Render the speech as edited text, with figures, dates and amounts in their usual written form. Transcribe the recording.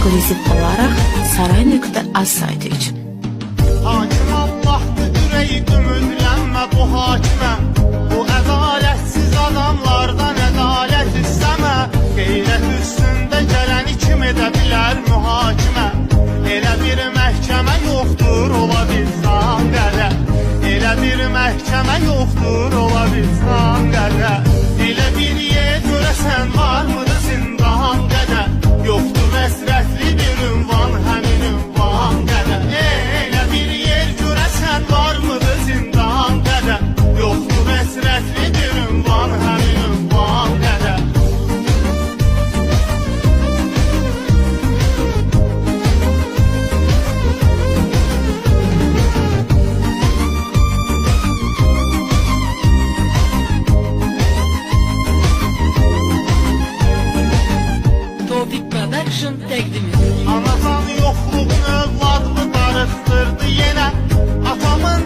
Ekskluziv olaraq saray.az saytı üçün. Hakim Allah'tır, ürəyim ümidlənmə bu hakimə. Bu ədalətsiz adamlardan ədalət istəmə. Qeyrət üstündə gələni kim edə bilər mühakimə? Elə bir məhkəmə yoxdur, ola bilsən qədər. Elə bir məhkəmə yoxdur, ola bilsən qədər. Elə bir yer görəsən varmıdır zindan qədər. Yoxdur əsrətli bir ünvan, həmin ünvan qədər. Elə bir yer görəsən varmıdır zindan qədər. Yoxdur əsrətli bir ünvan, həmin ünvan qədər. Topic Production təqdim edir. Anadan yoxluğun övladımı darıxdırdı yenə. Atamın